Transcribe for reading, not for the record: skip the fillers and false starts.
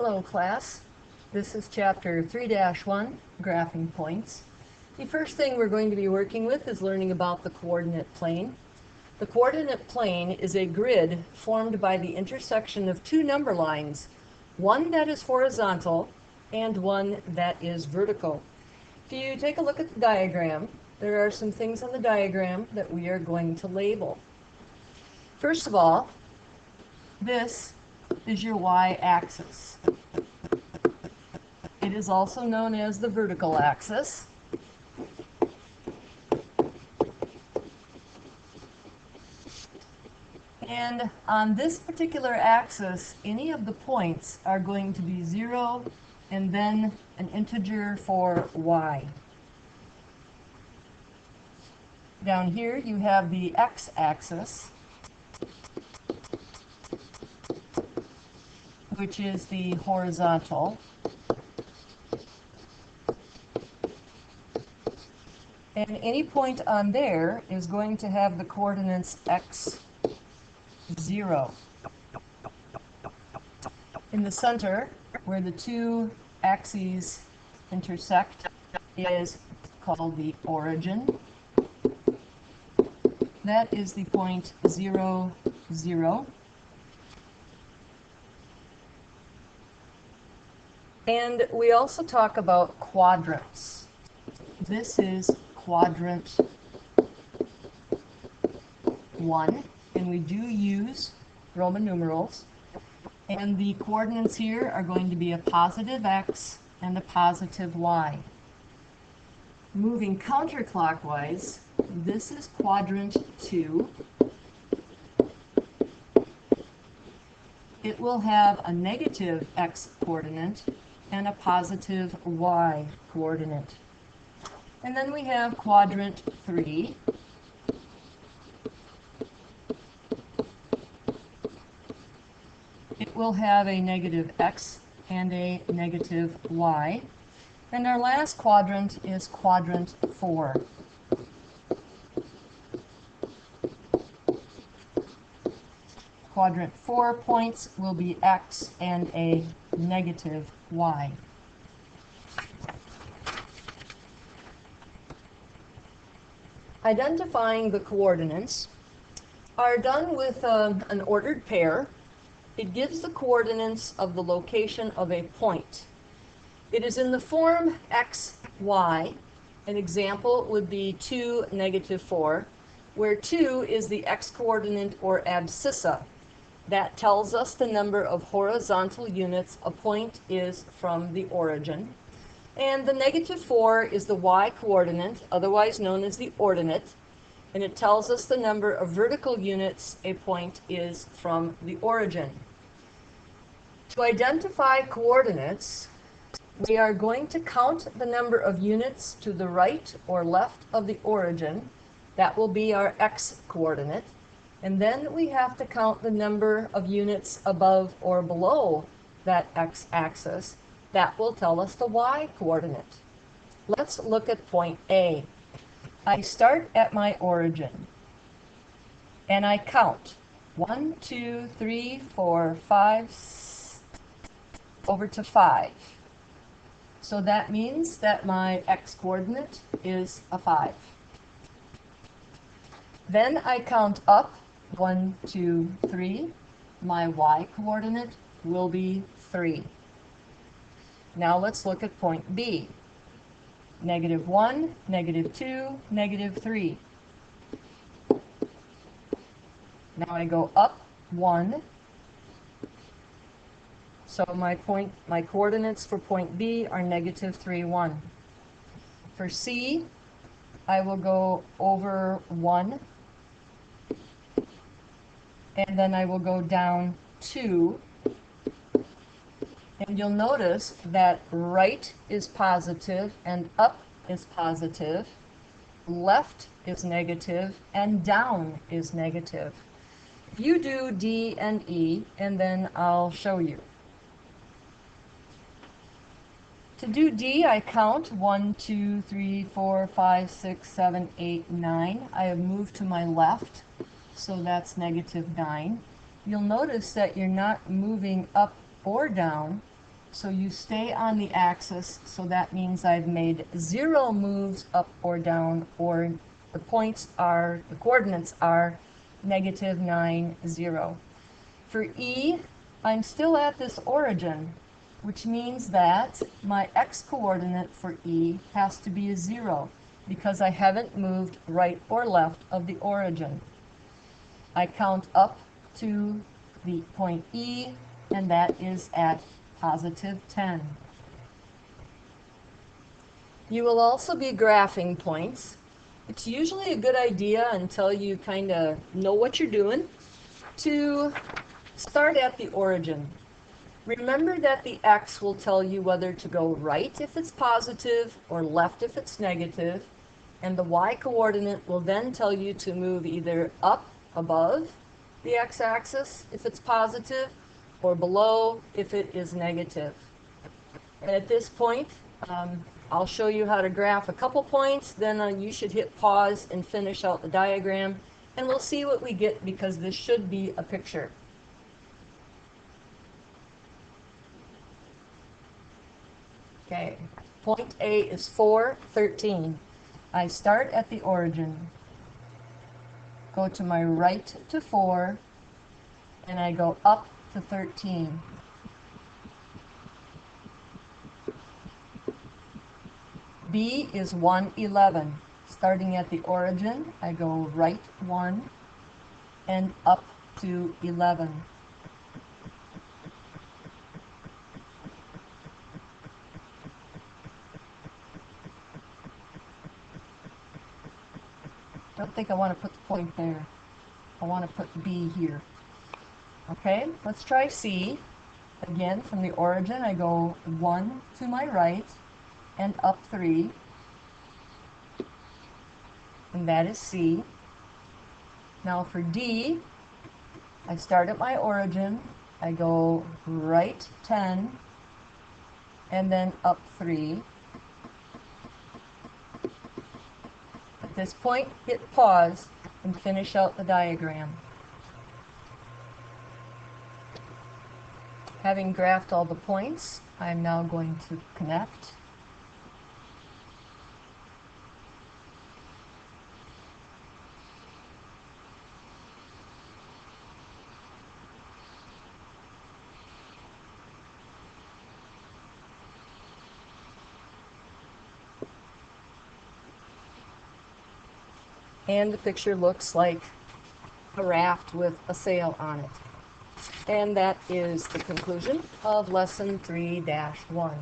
Hello class, this is chapter 3-1, graphing points. The first thing we're going to be working with is learning about the coordinate plane. The coordinate plane is a grid formed by the intersection of two number lines, one that is horizontal and one that is vertical. If you take a look at the diagram, there are some things on the diagram that we are going to label. First of all, this is your y-axis. It is also known as the vertical axis. And on this particular axis, any of the points are going to be 0 and then an integer for y. Down here you have the x-axis, which is the horizontal. And any point on there is going to have the coordinates x, 0. In the center, where the two axes intersect, is called the origin. That is the point 0, 0. And we also talk about quadrants. This is quadrant 1, and we do use Roman numerals. And the coordinates here are going to be a positive x and a positive y. Moving counterclockwise, this is quadrant 2. It will have a negative x coordinate and a positive y coordinate. And then we have quadrant 3. It will have a negative x and a negative y. And our last quadrant is quadrant 4. Quadrant 4 points will be x and a negative y. Identifying the coordinates are done with an ordered pair. It gives the coordinates of the location of a point. It is in the form x, y. An example would be 2, negative 4, where 2 is the x-coordinate or abscissa. That tells us the number of horizontal units a point is from the origin. And the negative 4 is the y-coordinate, otherwise known as the ordinate, and it tells us the number of vertical units a point is from the origin. To identify coordinates, we are going to count the number of units to the right or left of the origin. That will be our x-coordinate. And then we have to count the number of units above or below that x-axis. That will tell us the y-coordinate. Let's look at point A. I start at my origin, and I count 1, 2, 3, 4, 5, over to 5. So that means that my x-coordinate is a 5. Then I count up 1, 2, 3. My y-coordinate will be 3. Now let's look at point B. Negative 1, negative 2, negative 3. Now I go up 1. So my coordinates for point B are negative 3, 1. For C, I will go over 1. And then I will go down 2. And you'll notice that right is positive and up is positive, left is negative, and down is negative. You do D and E, and then I'll show you. To do D, I count 1, 2, 3, 4, 5, 6, 7, 8, 9. I have moved to my left, so that's negative 9. You'll notice that you're not moving up or down, So you stay on the axis, so that means I've made 0 moves up or down, or the coordinates are -9, 0. For E, I'm still at this origin, which means that my x-coordinate for E has to be a 0, because I haven't moved right or left of the origin. I count up to the point E, and that is at +10. You will also be graphing points. It's usually a good idea, until you kind of know what you're doing, to start at the origin. Remember that the x will tell you whether to go right if it's positive or left if it's negative, and the y-coordinate will then tell you to move either up above the x-axis if it's positive, or below if it is negative. And at this point, I'll show you how to graph a couple points, then you should hit pause and finish out the diagram, and we'll see what we get, because this should be a picture. Okay, point A is 4, 13. I start at the origin, go to my right to 4, and I go up to 13. B is 1, 11. Starting at the origin, I go right 1 and up to 11. Don't think I want to put the point there. I want to put B here. Okay, let's try C. Again, from the origin, I go 1 to my right and up 3. And that is C. Now for D, I start at my origin, I go right 10, and then up 3. At this point, hit pause and finish out the diagram. Having graphed all the points, I'm now going to connect. And the picture looks like a raft with a sail on it. And that is the conclusion of lesson 3-1.